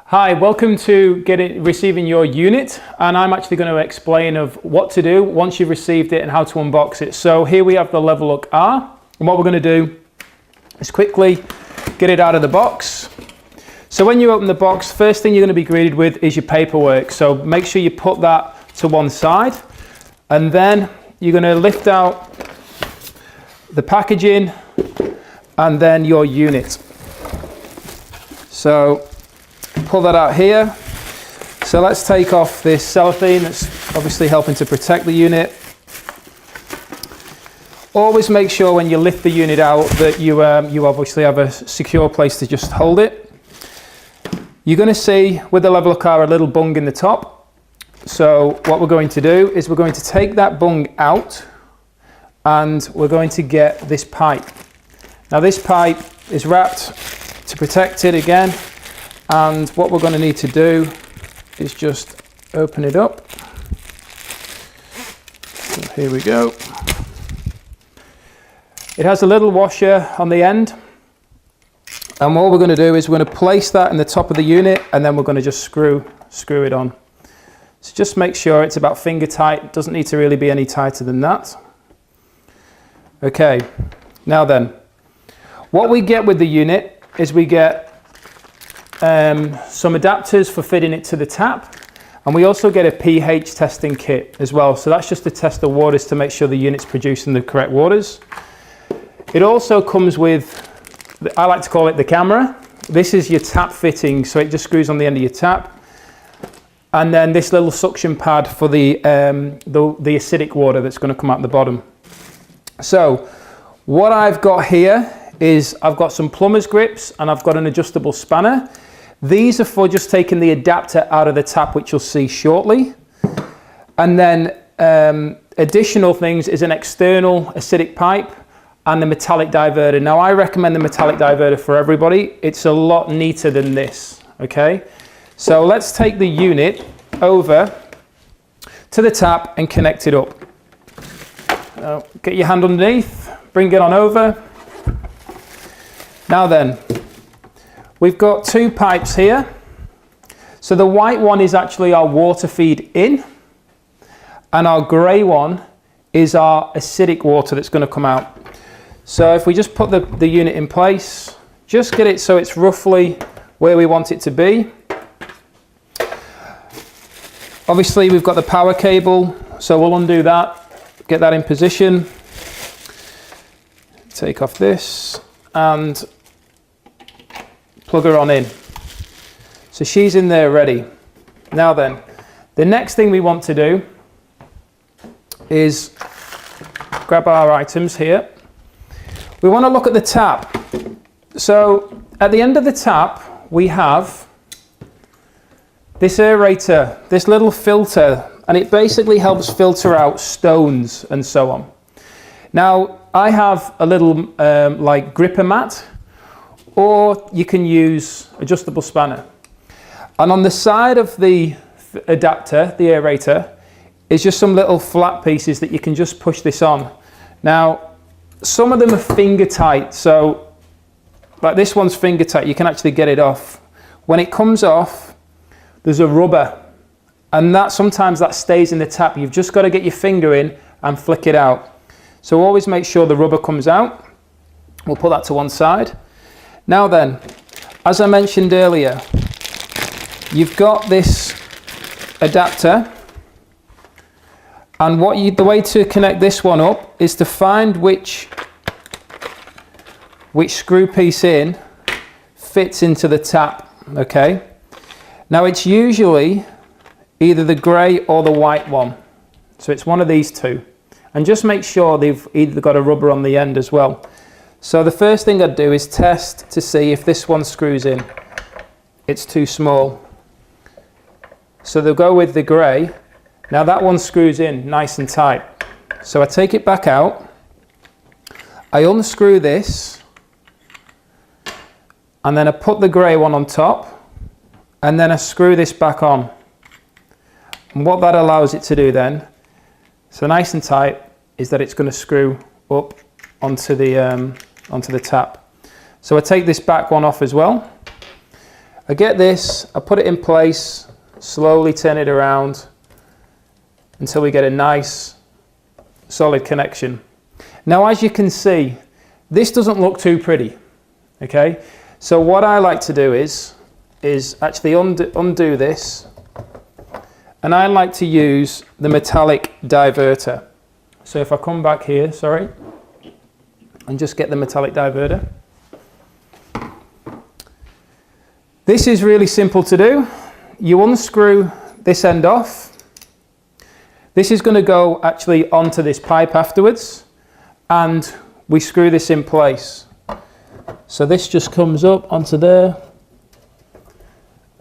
Hi, welcome to receiving your unit, and I'm actually going to explain of what to do once you've received it and how to unbox it. So here we have the LeveLuk R, and what we're going to do is quickly get it out of the box. So when you open the box, first thing you're going to be greeted with is your paperwork. So make sure you put that to one side, and then you're going to lift out the packaging and then your unit. So pull that out here. So let's take off this cellophane that's obviously helping to protect the unit. Always make sure when you lift the unit out that you obviously have a secure place to just hold it. You're going to see with the LeveLuk R a little bung in the top. So what we're going to do is we're going to take that bung out and we're going to get this pipe. Now this pipe is wrapped to protect it again. And what we're going to need to do is just open it up. So here we go. It has a little washer on the end. And what we're going to do is we're going to place that in the top of the unit, and then we're going to just screw it on. So just make sure it's about finger tight. It doesn't need to really be any tighter than that. Okay, now then, what we get with the unit is we get some adapters for fitting it to the tap, and we also get a pH testing kit as well. So that's just to test the waters to make sure the unit's producing the correct waters. It also comes with, I like to call it the camera. This is your tap fitting, so it just screws on the end of your tap. And then this little suction pad for the acidic water that's going to come out the bottom. So what I've got here is I've got some plumber's grips and I've got an adjustable spanner. These are for just taking the adapter out of the tap, which you'll see shortly. And then additional things is an external acidic pipe and the metallic diverter. Now I recommend the metallic diverter for everybody. It's a lot neater than this, okay? So let's take the unit over to the tap and connect it up. Get your hand underneath, bring it on over. Now then, we've got two pipes here. So the white one is actually our water feed in, and our grey one is our acidic water that's going to come out. So if we just put the unit in place, just get it so it's roughly where we want it to be. Obviously we've got the power cable, so we'll undo that, get that in position, take off this, and plug her on in. So she's in there ready. Now then, the next thing we want to do is grab our items here. We want to look at the tap. So at the end of the tap, we have this aerator, this little filter, and it basically helps filter out stones and so on. Now, I have a little like gripper mat, or you can use adjustable spanner. And on the side of the adapter, the aerator, is just some little flat pieces that you can just push this on. Now, some of them are finger tight, so like this one's finger tight, you can actually get it off. When it comes off, there's a rubber, and sometimes that stays in the tap. You've just got to get your finger in and flick it out. So always make sure the rubber comes out. We'll put that to one side. Now then, as I mentioned earlier, you've got this adapter, and the way to connect this one up is to find which screw piece in fits into the tap, okay? Now it's usually either the grey or the white one, so it's one of these two. And just make sure they've either got a rubber on the end as well. So the first thing I'd do is test to see if this one screws in. It's too small. So they'll go with the grey. Now that one screws in nice and tight. So I take it back out. I unscrew this. And then I put the grey one on top. And then I screw this back on. And what that allows it to do then, so nice and tight, is that it's going to screw up onto the tap. So I take this back one off as well. I get this, I put it in place, slowly turn it around until we get a nice solid connection. Now, as you can see, this doesn't look too pretty, okay? So what I like to do is actually undo this, and I like to use the metallic diverter. So if I come back here, sorry, and just get the metallic diverter. This is really simple to do. You unscrew this end off. This is going to go actually onto this pipe afterwards, and we screw this in place. So this just comes up onto there,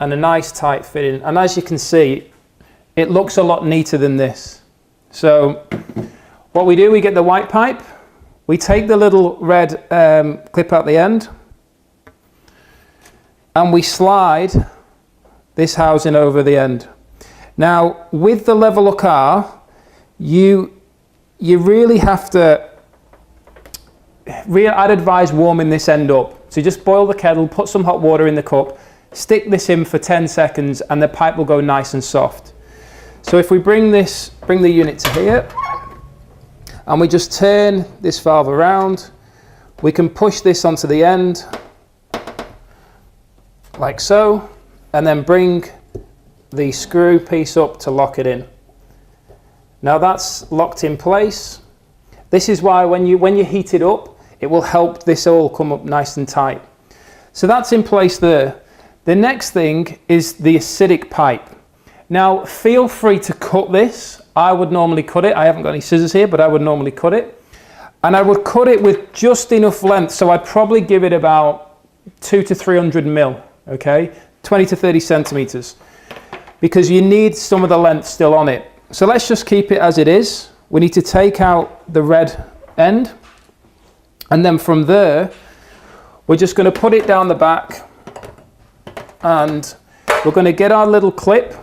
and a nice tight fitting. And as you can see, it looks a lot neater than this. So what we do, we get the white pipe, we take the little red clip out the end, and we slide this housing over the end. Now, with the LeveLuk R, you really have to, I'd advise warming this end up. So just boil the kettle, put some hot water in the cup, stick this in for 10 seconds, and the pipe will go nice and soft. So if we bring the unit to here, and we just turn this valve around, we can push this onto the end, like so, and then bring the screw piece up to lock it in. Now that's locked in place. This is why when you heat it up, it will help this all come up nice and tight. So that's in place there. The next thing is the acidic pipe. Now feel free to cut this. I would normally cut it. I haven't got any scissors here, but I would normally cut it. And I would cut it with just enough length, so I'd probably give it about 200 to 300 mil, okay? 20 to 30 centimeters, because you need some of the length still on it. So let's just keep it as it is. We need to take out the red end, and then from there, we're just going to put it down the back, and we're going to get our little clip.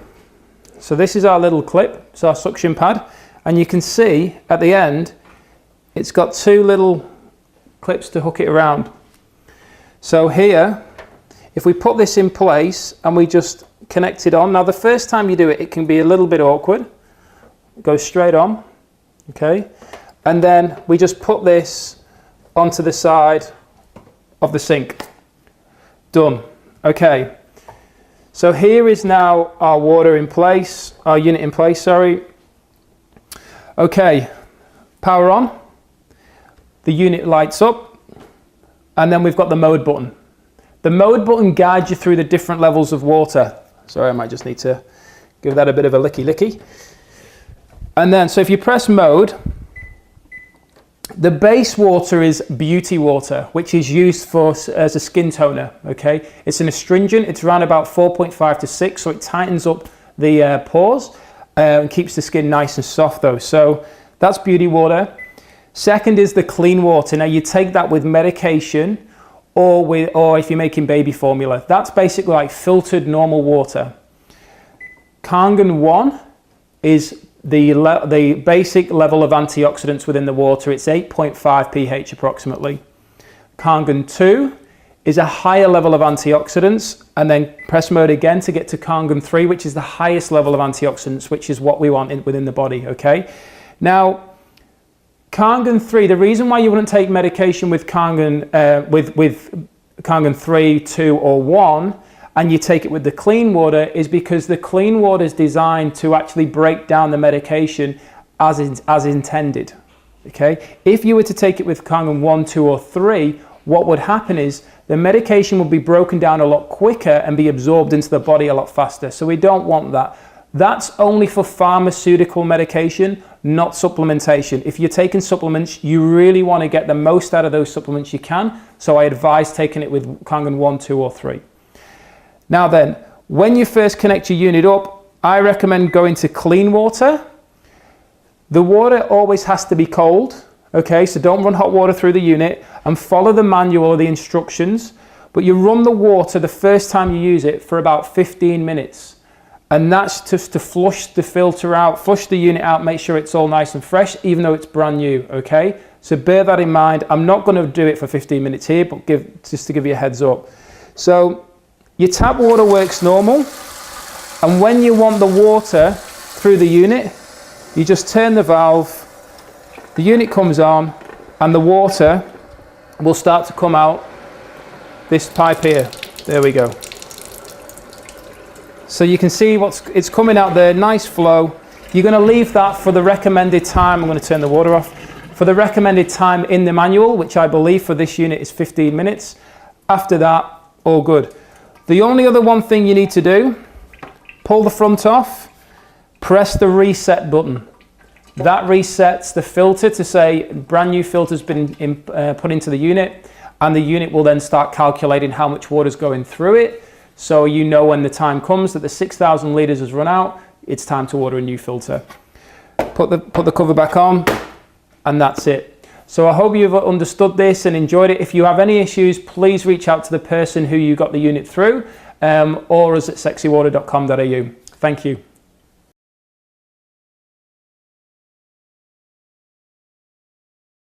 So this is our little clip, it's our suction pad, and you can see at the end, it's got two little clips to hook it around. So here, if we put this in place and we just connect it on, now the first time you do it, it can be a little bit awkward. It goes straight on, okay? And then we just put this onto the side of the sink. Done, okay. So here is now our water in place, our unit in place, sorry. Okay, power on, the unit lights up, and then we've got the mode button. The mode button guides you through the different levels of water. Sorry, I might just need to give that a bit of a licky. And then, so if you press mode, the base water is beauty water, which is used as a skin toner, okay? It's an astringent, it's around about 4.5 to 6, so it tightens up the pores and keeps the skin nice and soft though. So that's beauty water. Second is the clean water. Now you take that with medication or if you're making baby formula. That's basically like filtered normal water. Kangen 1 is the basic level of antioxidants within the water. It's 8.5 pH approximately. Kangen 2 is a higher level of antioxidants, and then press mode again to get to Kangen 3, which is the highest level of antioxidants, which is what we want within the body, okay? Now, Kangen 3, the reason why you wouldn't take medication with Kangen, with Kangen 3, 2 or 1, and you take it with the clean water, is because the clean water is designed to actually break down the medication as intended, okay? If you were to take it with Kangen 1, 2 or 3, what would happen is the medication will be broken down a lot quicker and be absorbed into the body a lot faster. So we don't want that. That's only for pharmaceutical medication, not supplementation. If you're taking supplements, you really want to get the most out of those supplements you can. So I advise taking it with Kangen 1, 2 or 3. Now then, when you first connect your unit up, I recommend going to clean water. The water always has to be cold, okay? So don't run hot water through the unit, and follow the manual or the instructions. But you run the water the first time you use it for about 15 minutes. And that's just to flush the filter out, flush the unit out, make sure it's all nice and fresh, even though it's brand new, okay? So bear that in mind. I'm not going to do it for 15 minutes here, but just to give you a heads up. So your tap water works normal, and when you want the water through the unit, you just turn the valve, the unit comes on, and the water will start to come out this pipe here. There we go. So you can see it's coming out there, nice flow. You're going to leave that for the recommended time. I'm going to turn the water off. For the recommended time in the manual, which I believe for this unit is 15 minutes. After that, all good. The only other one thing you need to do, pull the front off, press the reset button. That resets the filter to say brand new filter's been put into the unit, and the unit will then start calculating how much water's going through it. So you know when the time comes that the 6,000 litres has run out, it's time to order a new filter. Put the cover back on, and that's it. So I hope you've understood this and enjoyed it. If you have any issues, please reach out to the person who you got the unit through, or us at sexywater.com.au. Thank you.